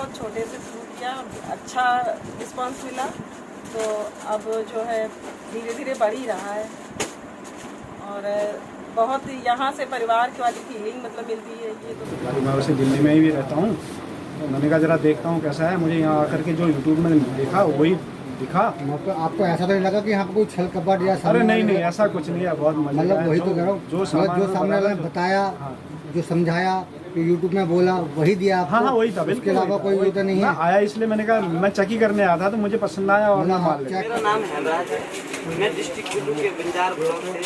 बहुत छोटे से शुरू किया, अच्छा रिस्पांस मिला, तो अब जो है धीरे धीरे बढ़ ही रहा है। और बहुत यहाँ से परिवार वाली फीलिंग मतलब मिलती है। ये तो मैं वैसे दिल्ली में ही भी रहता हूँ, तो मैंने कहा जरा देखता हूँ कैसा है। मुझे यहाँ आकर के जो यूट्यूब में देखा वही दिखा। आपको ऐसा तो नहीं लगा कि यहाँ पे कोई छल कपट या अरे नहीं, ऐसा कुछ नहीं है, बहुत मजा मतलब वही तो कह रहा हूँ, जो सामने वाले ने बताया, जो समझाया, यूट्यूब में बोला वही दिया आपको। हाँ वही था, उसके अलावा कोई वो तो नहीं है। आया इसलिए मैंने कहा मैं चेक करने आया था, तो मुझे पसंद आया और मैं मान लिया। मेरा नाम हेमराज है, मैं डिस्ट्रिक्ट कुल्लू के बंजार ब्लॉक से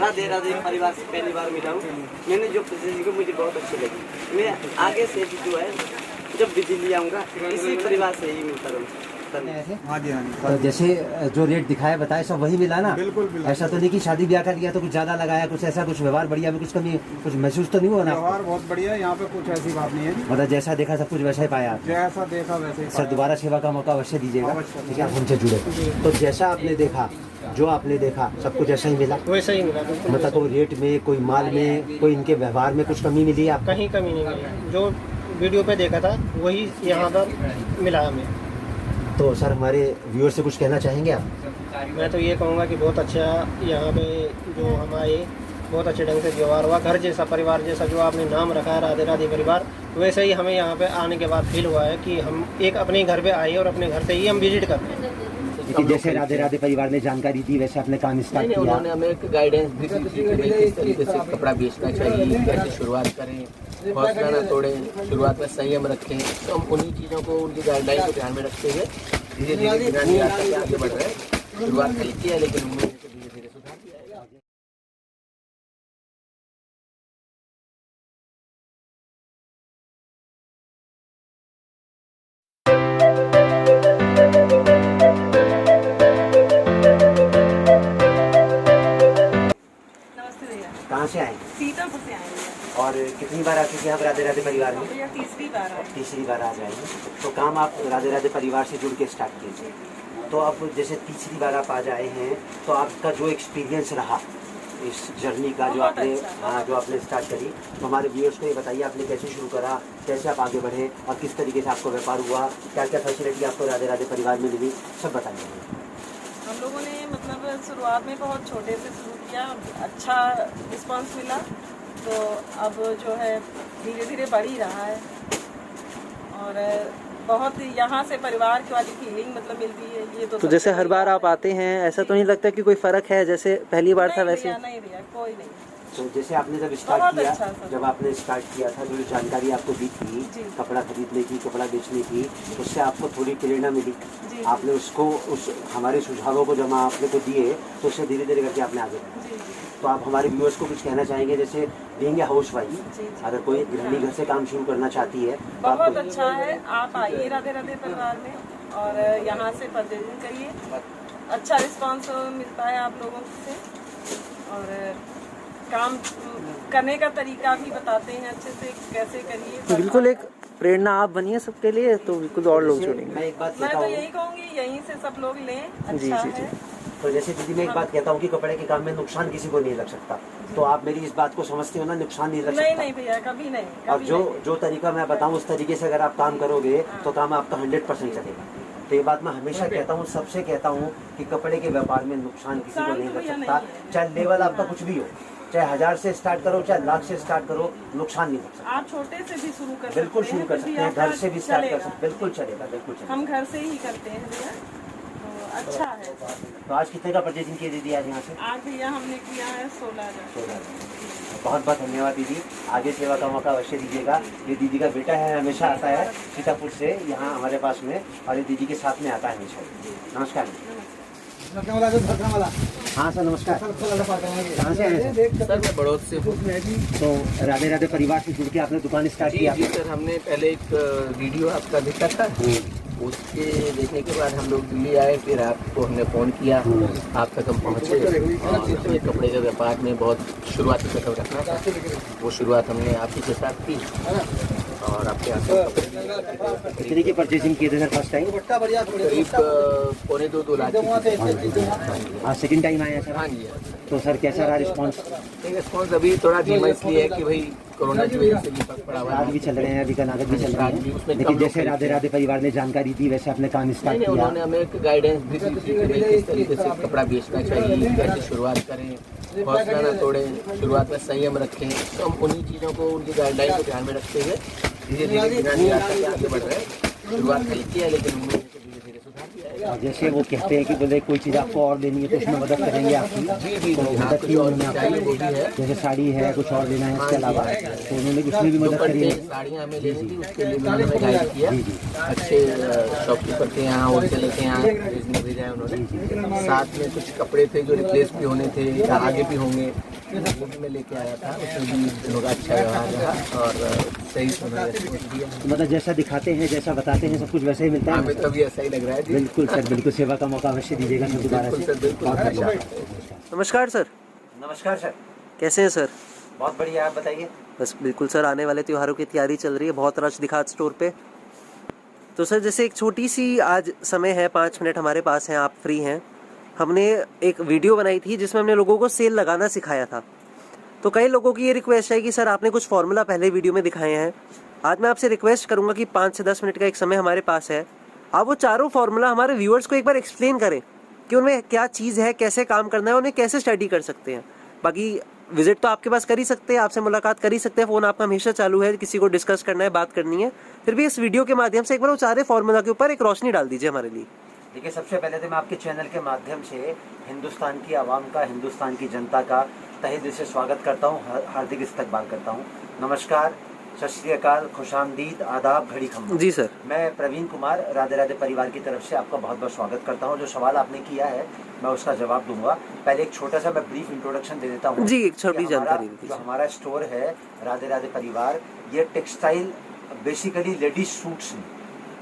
राधे राधे परिवार से पहली बार मिला हूँ। मैंने जो प्रोसेसिंग की मुझे बहुत अच्छी लगी। मैं आगे से भी जो है जब भी दिल्ली आऊँगा इसी परिवार से ही मिलता रहूँगा। हाँ जी। तो जैसे जो रेट दिखाया बताया सब वही मिला ना? बिल्कुल। ऐसा तो नहीं कि शादी ब्याह का लिया तो कुछ ज्यादा लगाया, कुछ ऐसा कुछ व्यवहार बढ़िया में कुछ कमी, कुछ महसूस तो नहीं हुआ ना? व्यवहार बहुत बढ़िया है, यहाँ पे कुछ ऐसी बात नहीं है। मतलब जैसा देखा सब कुछ वैसा ही पाया? जैसा देखा वैसे ही सर दोबारा सेवा का मौका अवश्य दीजिएगा, ठीक है? आप हमसे जुड़े तो जैसा आपने देखा, जो आपने देखा सब कुछ ऐसा ही मिला? वैसा ही मिला। मतलब कोई रेट में, कोई माल में, कोई इनके व्यवहार में कुछ कमी मिली आपको? कहीं कमी नहीं मिली, जो वीडियो पे देखा था वही यहाँ पर मिला हमें। तो सर हमारे व्यूअर से कुछ कहना चाहेंगे आप? मैं तो ये कहूँगा कि बहुत अच्छा यहाँ पे जो हमारे बहुत अच्छे ढंग से व्यवहार हुआ, घर जैसा, परिवार जैसा जो आपने नाम रखा है राधे राधे परिवार, वैसे ही हमें यहाँ पे आने के बाद फील हुआ है कि हम एक अपने घर पे आए और अपने घर पे ही हम विजिट कर रहे हैं। जैसे राधे राधे परिवार ने जानकारी दी वैसे अपने काम स्टार्ट किया? उन्होंने हमें एक गाइडेंस दी थी कि भाई किस तरीके से कपड़ा बेचना चाहिए, कैसे शुरुआत करें, हौसला न तोड़ें, शुरुआत में संयम रखें। तो हम उन्हीं चीज़ों को, उनकी गाइडलाइन को ध्यान में रखते हुए धीरे धीरे आगे बढ़ रहे हैं। शुरुआत नहीं की है लेकिन धीरे धीरे सुधार किया है। नमस्ते भैया। कहाँ से आए? सीतापुर से आए हैं। और कितनी बार आ चुके हैं आप राधे राधे परिवार में? भैया तीसरी बार आए। तीसरी बार आ जाएंगे। तो काम आप राधे राधे परिवार से जुड़ के स्टार्ट कीजिए। तो अब जैसे तीसरी बार आप आ जाए हैं, तो आपका जो एक्सपीरियंस रहा इस जर्नी का, जो आपने जो आपने स्टार्ट करी, तो हमारे व्यूअर्स को ये बताइए आपने कैसे शुरू करा, कैसे आप आगे बढ़े और किस तरीके से आपको व्यापार हुआ, क्या क्या फैसिलिटी आपको राधे राधे परिवार में मिली, सब बताइए। हम लोगों ने मतलब शुरुआत में बहुत छोटे से शुरू किया, अच्छा रिस्पांस मिला, तो अब जो है धीरे धीरे बढ़ ही रहा है। और बहुत यहाँ से परिवार वाली फीलिंग मतलब मिलती है। ये तो जैसे हर बार आप आते हैं, ऐसा तो नहीं लगता कि कोई फ़र्क है जैसे पहली बार था वैसे? नहीं भैया, कोई नहीं। तो जैसे आपने जब स्टार्ट किया, अच्छा जब आपने स्टार्ट किया था, जो जानकारी आपको दी थी कपड़ा खरीदने की, कपड़ा बेचने की, उससे आपको थोड़ी प्रेरणा मिली, आपने उसको उस हमारे सुझावों को जब आपने को दिए तो उससे धीरे धीरे करके आपने आगे बढ़ा। तो आप हमारे व्यूअर्स को कुछ कहना चाहेंगे? जैसे बीइंग ए हाउस वाइफ, अगर कोई गृहिणी घर से काम शुरू करना चाहती है तो बहुत अच्छा है, आप आइए राधे राधे परिवार में और यहाँ से परचेजिंग करिए। अच्छा रिस्पांस मिलता है आप लोगों से और काम करने का तरीका भी बताते हैं अच्छे से, कैसे करिए। तो बिल्कुल एक प्रेरणा आप बनिए सबके लिए, तो बिल्कुल और लोग जुड़ेंगे। मैं तो यही कहूँगी यहीं से सब लोग लें, अच्छा है। तो जैसे दीदी मैं एक बात कहता हूँ कि कपड़े के काम में नुकसान किसी को नहीं लग सकता, तो आप मेरी इस बात को समझते हो ना? नुकसान नहीं लग सकता। नहीं भैया, कभी नहीं। और जो तरीका मैं बताऊँ उस तरीके से अगर आप काम करोगे तो काम आपका 100% चलेगा। तो ये बात मैं हमेशा कहता हूँ, सबसे कहता हूँ कि कपड़े के व्यापार में नुकसान किसी को नहीं लग सकता। चाहे लेवल आपका कुछ भी हो, चाहे 1000 से स्टार्ट करो, चाहे लाख से स्टार्ट करो, नुकसान नहीं लग सकता। आप छोटे से भी शुरू कर सकते हैं। बिल्कुल शुरू कर सकते हैं, घर से भी स्टार्ट कर सकते हैं। बिल्कुल चलेगा, बिल्कुल चलेगा। हम घर से ही करते हैं भैया, तो अच्छा है। तो आज कितने का परचेजिंग किया दीदी आज यहाँ से? आज भैया हमने किया है 16,000। बहुत बहुत धन्यवाद दीदी, आगे सेवा का मौका अवश्य दीजिएगा। ये दीदी का बेटा है, हमेशा आता है सीतापुर से यहाँ हमारे पास में, और ये दीदी के साथ में आता है हमेशा। नमस्कार। हाँ सर नमस्कार। कहाँ से आए सर मैं बड़ौद से हूँ। तो राधे राधे परिवार से जुड़ के आपने दुकान स्टार्ट किया? जी सर, हमने पहले एक वीडियो आपका देखा था, उसके देखने के बाद हम लोग दिल्ली आए, फिर आपको हमने फ़ोन किया, आप तक हम पहुँचे और हमने कपड़े के व्यापार में बहुत शुरुआती कदम रखना था, वो शुरुआत हमने आप ही के साथ की और आपके यहाँ कितने की परचेजिंग किए थे सर फर्स्ट टाइम? करीब 2.25 लाख की। हाँ सेकेंड टाइम आए हैं सर? हाँ जी। तो सर कैसा रहा रिस्पॉन्स? रिस्पॉन्स अभी थोड़ा धीमा इसलिए है कि भाई कोरोना की वजह से भी फर्क पड़ा हुआ रात है। भी चल रहे हैं, अभी कनागत भी चल रात रहे भी, हैं, उसमें कम लेकिन लोग जैसे खरीदते राधे हैं। राधे परिवार ने जानकारी दी वैसे अपने काम स्टार्ट नहीं, किया। उन्होंने हमें एक गाइडेंस भी दी थी कि भाई किस तरीके से कपड़ा बेचना चाहिए, कैसे शुरुआत करें, हौसला ना तोड़ें, शुरुआत में संयम रखें। तो हम उन्हीं चीज़ों को, उनकी गाइडलाइन को ध्यान में रखते हुए धीरे धीरे बिना निराशा के आगे बढ़ रहे हैं। शुरुआत नहीं किया है, लेकिन उम्मीद है कि धीरे धीरे सुधार किया है। और जैसे वो कहते हैं कि बोले कोई चीज़ आपको और लेनी है तो उसमें मदद करेंगे आपकी, तो हाँ, मदद कुछ की और उन्होंने चाहिए वो आपको, भी है। जैसे साड़ी है, कुछ और लेना है इसके अलावा, तो उन्होंने उसमें भी मदद करी है। साड़ियाँ हमें लेनी थी, उसके लिए उन्होंने हमें गाइड किया। अच्छे शॉपकीपर के यहाँ, होलसेलर के यहाँ भेजने भेजा है उन्होंने। साथ में कुछ कपड़े थे जो रिप्लेस भी होने थे या आगे भी होंगे, वो भी मैं लेके आया था। उसमें भी लोग अच्छा व्यवहार रहा और सही समय रेस्पॉन्स दिया। तो मतलब जैसा दिखाते हैं, जैसा बताते हैं, सब कुछ वैसे ही मिलता है। हमें तो अभी ऐसा ही लग रहा है जी। बिल्कुल सर, बिल्कुल सेवा का मौका अवश्य दीजिएगा सर दोबारा बिल्कुल से। सर, बिल्कुल। बहुत धन्यवाद। नमस्कार सर, नमस्कार सर, कैसे हैं सर? बहुत बढ़िया, आप बताइए। बस बिल्कुल सर, आने वाले त्योहारों की तैयारी चल रही है, बहुत रश दिखा स्टोर पे। तो सर जैसे एक छोटी सी आज समय है, 5 मिनट हमारे पास हैं, आप फ्री हैं। हमने एक वीडियो बनाई थी जिसमें हमने लोगों को सेल लगाना सिखाया था। तो कई लोगों की ये रिक्वेस्ट है कि सर आपने कुछ फॉर्मूला पहले वीडियो में दिखाए हैं, आज मैं आपसे रिक्वेस्ट करूंगा कि 5 से 10 मिनट का एक समय हमारे पास है, आप वो चारों फॉर्मूला हमारे व्यूअर्स को एक बार एक्सप्लेन करें कि उनमें क्या चीज़ है, कैसे काम करना है, उन्हें कैसे स्टडी कर सकते हैं। बाकी विजिट तो आपके पास कर ही सकते हैं, आपसे मुलाकात कर ही सकते हैं, फ़ोन आपका हमेशा चालू है, किसी को डिस्कस करना है, बात करनी है, फिर भी इस वीडियो के माध्यम से एक बार वो चारे फॉर्मूला के ऊपर एक रोशनी डाल दीजिए हमारे लिए। देखिए, सबसे पहले तो मैं आपके चैनल के माध्यम से हिंदुस्तान की आवाम का, हिंदुस्तान की जनता का तहे दिल से स्वागत करता हूँ, हार्दिक इस्तकबाल करता हूँ। नमस्कार, सत श्री अकाल, खुशामदीद, आदाब, घड़ी खम्मा। जी सर। मैं प्रवीण कुमार, राधे राधे परिवार की तरफ से आपका बहुत बहुत स्वागत करता हूँ। जो सवाल आपने किया है मैं उसका जवाब दूंगा। पहले एक छोटा सा मैं ब्रीफ इंट्रोडक्शन दे देता हूँ जी, एक छोटी जानकारी जो दीजिए। हमारा स्टोर है राधे राधे परिवार, ये टेक्सटाइल बेसिकली लेडीज सूट्स में,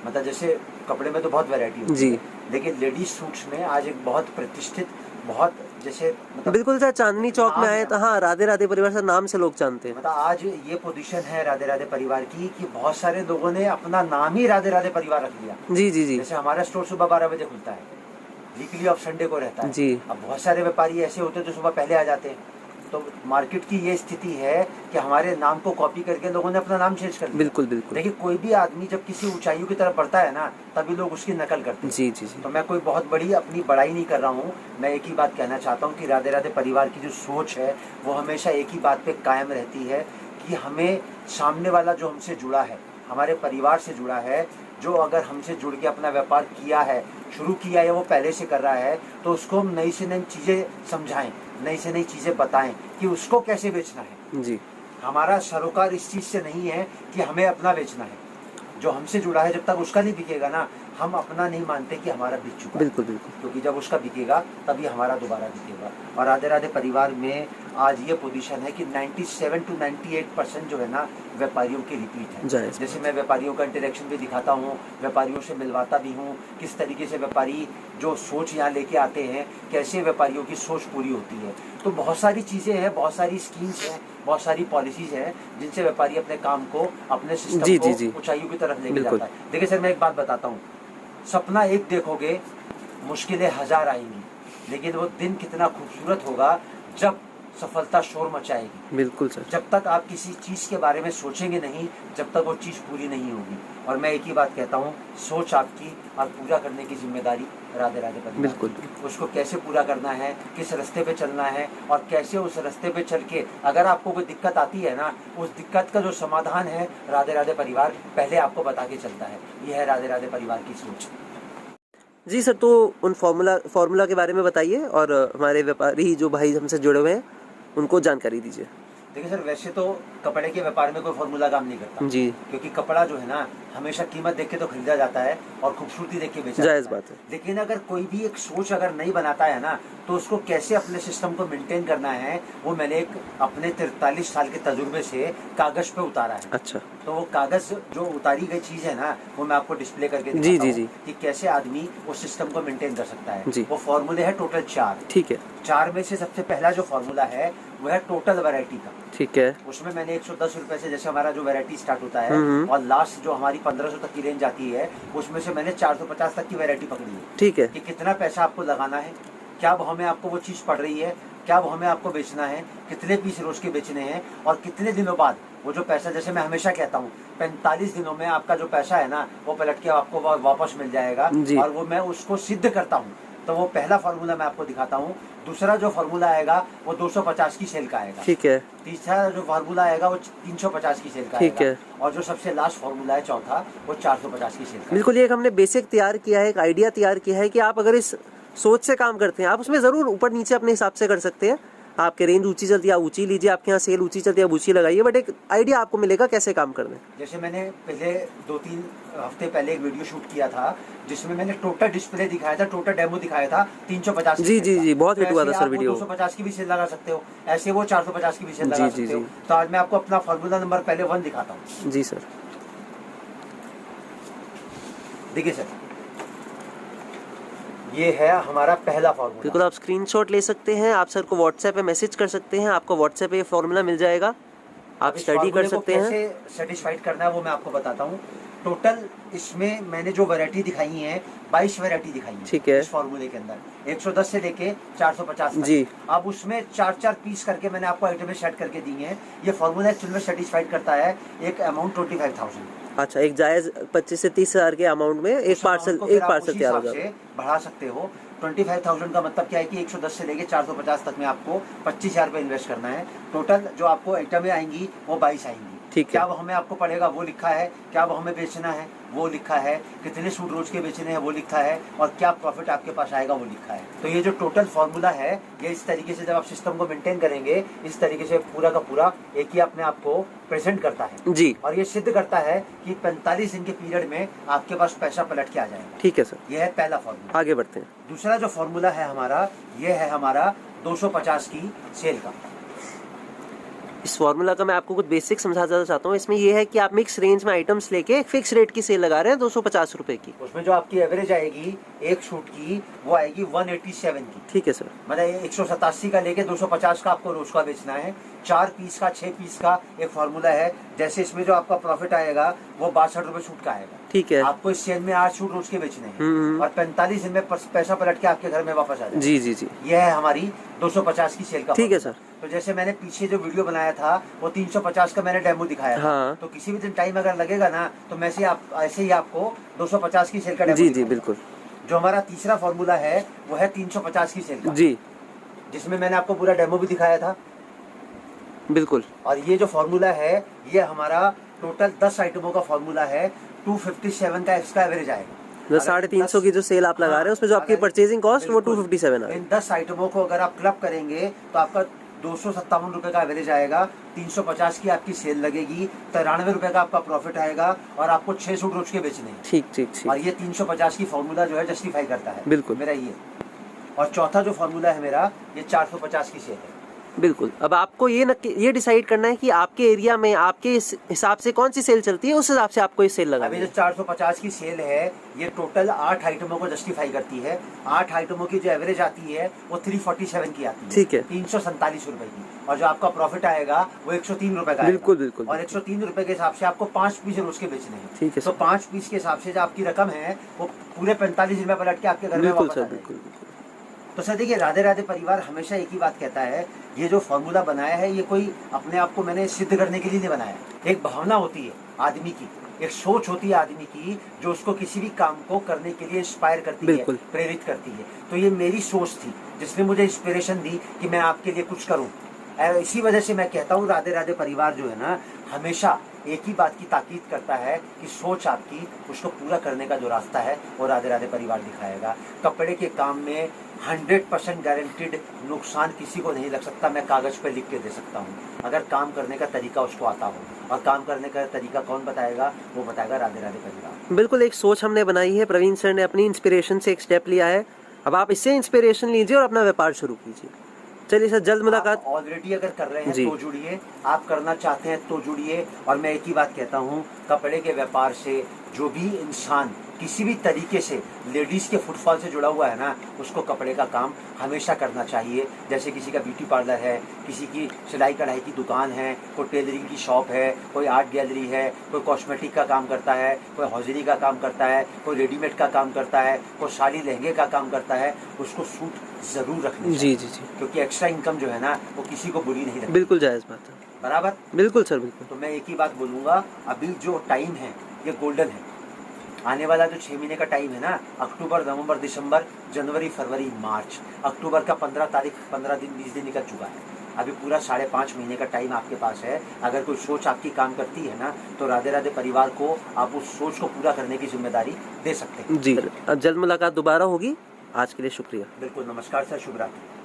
मतलब जैसे कपड़े में तो बहुत वैरायटी होती जी। है, लेकिन लेडीज सूट्स में आज एक बहुत प्रतिष्ठित, बहुत जैसे मतलब बिल्कुल सर, चांदनी चौक में आए तो हाँ, राधे राधे परिवार सर नाम से लोग जानते हैं। मतलब आज ये पोजीशन है राधे राधे परिवार की कि बहुत सारे लोगों ने अपना नाम ही राधे राधे परिवार रख लिया। जी जी जी जैसे हमारा स्टोर सुबह 12 बजे खुलता है, वीकली ऑफ संडे को रहता है जी। अब बहुत सारे व्यापारी ऐसे होते हैं जो सुबह पहले आ जाते हैं, तो मार्केट की ये स्थिति है कि हमारे नाम को कॉपी करके लोगों ने अपना नाम चेंज कर लिया। बिल्कुल बिल्कुल। देखिए, कोई भी आदमी जब किसी ऊंचाइयों की तरफ बढ़ता है ना, तभी लोग उसकी नकल करते हैं। जी जी जी। तो मैं कोई बहुत बड़ी अपनी बड़ाई नहीं कर रहा हूँ, मैं एक ही बात कहना चाहता हूँ कि राधे राधे परिवार की जो सोच है वो हमेशा एक ही बात पे कायम रहती है कि हमें सामने वाला जो हमसे जुड़ा है, हमारे परिवार से जुड़ा है, जो अगर हमसे जुड़ के अपना व्यापार किया है, शुरू किया है, वो पहले से कर रहा है, तो उसको हम नई से नई चीज़ें समझाएं, नई से नई चीज़ें बताएं कि उसको कैसे बेचना है। जी। हमारा सरोकार इस चीज़ से नहीं है कि हमें अपना बेचना है, जो हमसे जुड़ा है जब तक उसका नहीं बिकेगा ना, हम अपना नहीं मानते कि हमारा बिक चुका है। बिल्कुल बिल्कुल। क्योंकि जब उसका बिकेगा तभी हमारा दोबारा बिकेगा। और राधे राधे परिवार में आज ये पोजीशन है कि 97 to 98% जो है ना व्यापारियों की रिपीट है। जायज़। जैसे मैं व्यापारियों का इंटरेक्शन भी दिखाता हूँ, व्यापारियों से मिलवाता भी हूँ, किस तरीके से व्यापारी जो सोच यहाँ लेके आते हैं, कैसे व्यापारियों की सोच पूरी होती है। तो बहुत सारी चीज़ें हैं, बहुत सारी स्कीम्स हैं, बहुत सारी पॉलिसीज हैं जिनसे व्यापारी अपने काम को, अपने सिस्टम को ऊंचाइयों की तरफ लेके जाता है। देखिए सर, मैं एक बात बताता हूँ, सपना एक देखोगे, मुश्किलें 1000 आएंगी, लेकिन वो दिन कितना खूबसूरत होगा जब सफलता शोर मचाएगी। बिल्कुल सर। जब तक आप किसी चीज़ के बारे में सोचेंगे नहीं, जब तक वो चीज़ पूरी नहीं होगी। और मैं एक ही बात कहता हूँ, सोच आपकी और पूरा करने की जिम्मेदारी राधे राधे परिवार। बिल्कुल। उसको कैसे पूरा करना है, किस रास्ते पे चलना है, और कैसे उस रास्ते पे चल के अगर आपको कोई दिक्कत आती है ना, उस दिक्कत का जो समाधान है राधे राधे परिवार पहले आपको बता के चलता है। यह है राधे राधे परिवार की सोच। जी सर, तो उन फॉर्मूला के बारे में बताइए और हमारे व्यापारी जो भाई हमसे जुड़े हुए हैं उनको जानकारी दीजिए। देखिए सर, वैसे तो कपड़े के व्यापार में कोई फॉर्मूला काम नहीं करता जी, क्योंकि कपड़ा जो है ना हमेशा कीमत देख के तो खरीदा जाता है और खूबसूरती देख के बेचा जायज़ जाता है। बात है। लेकिन अगर कोई भी एक सोच अगर नहीं बनाता है ना, तो उसको कैसे अपने सिस्टम को मेंटेन करना है, वो मैंने एक अपने 43 साल के तजुर्बे से कागज पे उतारा है। अच्छा। तो वो कागज जो उतारी गई चीज है ना, वो मैं आपको डिस्प्ले करके जी, दिखाता जी, हूं जी। कि कैसे आदमी उस सिस्टम को मेंटेन कर सकता है। जी। वो फॉर्मूले है टोटल 4। ठीक है। 4 में से सबसे पहला जो फॉर्मूला है वो है टोटल वैरायटी का। ठीक है। उसमें मैंने 110 रुपए से, जैसे हमारा जो वैरायटी स्टार्ट होता है हम्म। और लास्ट जो हमारी 1500 तक की रेंज आती है, उसमें से मैंने 450 तक की वैरायटी पकड़ी है। ठीक है। कि कितना पैसा आपको लगाना है, क्या भाव में आपको वो चीज़ पड़ रही है, क्या भाव में आपको बेचना है, कितने पीस रोज के बेचने हैं और कितने दिनों बाद वो जो पैसा, जैसे मैं हमेशा कहता हूँ 45 दिनों में आपका जो पैसा है ना वो पलट के आपको वापस मिल जाएगा। जी। और वो मैं उसको सिद्ध करता हूँ। तो वो पहला फार्मूला मैं आपको दिखाता हूँ। दूसरा जो फार्मूला आएगा वो 250 की सेल का आएगा। ठीक है। तीसरा जो फार्मूला आएगा वो 350 की सेल का ठीक आएगा। है। और जो सबसे लास्ट फार्मूला है चौथा, वो 450 की सेल का। बिल्कुल, ये एक हमने बेसिक तैयार किया है, एक आइडिया तैयार किया है कि आप अगर इस सोच से काम करते हैं, आप उसमें ज़रूर ऊपर नीचे अपने हिसाब से कर सकते हैं। आपके रेंज ऊंची चलती है आप ऊंची लीजिए, आपके यहाँ सेल ऊंची चलती है आप ऊंची लगाइए, बट एक आइडिया आपको मिलेगा कैसे काम करना है। जैसे मैंने पहले 2-3 हफ्ते पहले एक वीडियो शूट किया था जिसमें मैंने टोटल डिस्प्ले दिखाया था, टोटल डेमो दिखाया था 350 जी जी जी, बहुत हिट हुआ था सर वीडियो। 250 की भी सेल लगा सकते हो, ऐसे वो 450 की भी सेल लगा जी, सकते हो। जी। तो आज मैं आपको अपना फार्मूला नंबर पहले 1 दिखाता हूँ। जी सर। देखिए सर, ये है हमारा पहला फार्मूला। बिल्कुल, आप स्क्रीनशॉट ले सकते हैं, आप सर को व्हाट्सएप पे मैसेज कर सकते हैं, आपको व्हाट्सएप पे ये फार्मूला मिल जाएगा, आप स्टडी कर सकते हैं। कैसे सेटिस्फाइड करना है वो मैं आपको बताता हूँ। टोटल इसमें मैंने जो वैरायटी दिखाई है 22 वैरायटी दिखाई है। ठीक है। इस फार्मूले के अंदर 110 से लेके 450 तक। जी। अब उसमें 4-4 पीस करके मैंने आपको आइटमें सेट करके दी हैं। ये फार्मूला एक्चुअल में सेटिस्फाइड करता है एक अमाउंट 25,000। अच्छा, एक जायज 25 से 30 हजार के अमाउंट में एक पार्सल तैयार हो जाएगा। बढ़ा सकते हो। 25,000 का मतलब क्या है कि 110 से लेके 450 तक में आपको 25,000 रुपये इन्वेस्ट करना है। टोटल जो आपको आइटमें आएंगी वो 22 आएंगी। ठीक है। क्या वो हमें आपको पड़ेगा वो लिखा है, क्या वो हमें बेचना है वो लिखा है, कितने सूट रोज के बेचने हैं वो लिखा है, और क्या प्रॉफिट आपके पास आएगा वो लिखा है। तो ये जो टोटल फार्मूला है ये इस तरीके से जब आप सिस्टम को मेंटेन करेंगे, इस तरीके से पूरा का पूरा एक ही अपने आप को प्रेजेंट करता है जी। और ये सिद्ध करता है कि 45 दिन के पीरियड में आपके पास पैसा पलट के आ जाएगा। ठीक है सर, ये है पहला फार्मूला। आगे बढ़ते हैं। दूसरा जो फार्मूला है हमारा, ये है हमारा 250 की सेल का। इस फार्मूला का मैं आपको कुछ बेसिक समझाना चाहता हूँ। इसमें ये है कि आप मिक्स रेंज में आइटम्स लेके एक फिक्स रेट की सेल लगा रहे हैं 250 रुपए की। उसमें जो आपकी एवरेज आएगी एक शूट की वो आएगी 187 की। ठीक है सर। मतलब 187 का लेके 250 का आपको रोज का बेचना है। 4 पीस का 6 पीस का एक फार्मूला है। जैसे इसमें जो आपका प्रॉफिट आएगा वो 62 रुपए शूट का आएगा। ठीक है। आपको इस सेल में 8 शूट रोज के बेचने हैं और 45 दिन में पैसा पलट के आपके घर में वापस आ जाएगा। जी जी जी, यह है हमारी 250 की सेल का। ठीक है सर। तो जैसे मैंने पीछे जो वीडियो बनाया था वो 350 का मैंने डेमो दिखाया था। हाँ। तो किसी भी दिन टाइम अगर लगेगा ना तो मैं ऐसे ही आपको 250 की सेल का डेमो जी जी दिखाऊंगा। बिल्कुल। जो हमारा तीसरा फार्मूला है वो है 350 की सेल का जी जिसमें मैंने आपको पूरा डेमो भी दिखाया था। बिल्कुल। और ये जो फार्मूला है ये हमारा टोटल 10 आइटमों का फार्मूला है। 257 का इसका एवरेज आएगा। जो 350 की जो सेल आप लगा रहे हैं उसमें जो आपकी परचेजिंग कॉस्ट वो 257 है। इन 10 आइटमों को अगर आप क्लब करेंगे तो आपका 257 रुपए का एवरेज आएगा। 350 की आपकी सेल लगेगी, 93 रुपए का आपका प्रॉफिट आएगा और आपको 6 सूट रोज के बेचने हैं। ठीक ठीक ठीक। और ये 350 की फार्मूला जो है जस्टिफाई करता है बिल्कुल मेरा ये। और चौथा जो फार्मूला है मेरा ये 450 की सेल है। बिल्कुल। अब आपको ये डिसाइड करना है कि आपके एरिया में आपके हिसाब से कौन सी सेल चलती है, उस हिसाब से आपको ये सेल लगानी अभी है। जो 450 की सेल है ये टोटल 8 आइटमों को जस्टिफाई करती है। 8 आइटमों की जो एवरेज आती है वो 347 की आती है। ठीक है। 347 रुपए की। और जो आपका प्रॉफिट आएगा वो 103 रुपए का बिल्कुल आएगा। बिल्कुल। और 103 रुपए के हिसाब से आपको 5 पीस रोज के बेचने हैं। ठीक है तो सर। 5 पीस के हिसाब से जो आपकी रकम है वो पूरे 45 दिन में पलट के आपके घर में बिल्कुल वापस आ सर, जाएगी। बिल्कुल बिल्कुल। तो सर देखिए, राधे राधे परिवार हमेशा एक ही बात कहता है, ये जो फार्मूला बनाया है ये कोई अपने आप को मैंने सिद्ध करने के लिए नहीं बनाया। एक भावना होती है आदमी की, एक सोच होती है आदमी की जो उसको किसी भी काम को करने के लिए इंस्पायर करती है, प्रेरित करती है। तो ये मेरी सोच थी जिसने मुझे इंस्पिरेशन दी कि मैं आपके लिए कुछ करूं। इसी वजह से मैं कहता हूँ राधे राधे परिवार जो है ना हमेशा एक ही बात की ताकीद करता है कि सोच आपकी उसको पूरा करने का जो रास्ता है वो राधे राधे परिवार दिखाएगा। कपड़े के काम में 100% गारंटीड नुकसान किसी को नहीं लग सकता। मैं कागज पे लिख के दे सकता हूँ अगर काम करने का तरीका उसको आता हो। और काम करने का तरीका कौन बताएगा? वो बताएगा राधे राधे परिवार। बिल्कुल, एक सोच हमने बनाई है, प्रवीण सर ने अपनी इंस्पिरेशन से एक स्टेप लिया है। अब आप इससे इंस्पिरेशन लीजिए और अपना व्यापार शुरू कीजिए। चलिए सर, जल्द मुलाकात। ऑलरेडी अगर कर रहे हैं तो जुड़िए, आप करना चाहते हैं तो जुड़िए। और मैं एक ही बात कहता हूँ, कपड़े के व्यापार से जो भी इंसान किसी भी तरीके से लेडीज़ के फुटफॉल से जुड़ा हुआ है ना उसको कपड़े का काम हमेशा करना चाहिए। जैसे किसी का ब्यूटी पार्लर है, किसी की सिलाई कढ़ाई की दुकान है, कोई टेलरिंग की शॉप है, कोई आर्ट गैलरी है, कोई कॉस्मेटिक का काम करता है, कोई हौजरी का काम करता है, कोई रेडीमेड का काम करता है, कोई साड़ी लहंगे का काम करता है, उसको सूट ज़रूर रखना चाहिए। जी जी जी, क्योंकि एक्स्ट्रा इनकम जो है ना वो किसी को बुरी नहीं लगती। बिल्कुल जायज़ बात है। बराबर। बिल्कुल सर, बिल्कुल। तो मैं एक ही बात बोलूँगा, अभी जो टाइम है ये गोल्डन है। आने वाला जो 6 महीने का टाइम है ना, अक्टूबर, नवंबर, दिसंबर, जनवरी, फरवरी, मार्च, अक्टूबर का 15 तारीख, 15 दिन 20 दिन निकल चुका है। अभी पूरा 5.5 महीने का टाइम आपके पास है। अगर कोई सोच आपकी काम करती है ना, तो राधे राधे परिवार को आप उस सोच को पूरा करने की जिम्मेदारी दे सकते हैं। जी, अब जल्द मुलाकात दोबारा होगी। आज के लिए शुक्रिया। बिल्कुल, नमस्कार सर, शुभ रात्रि।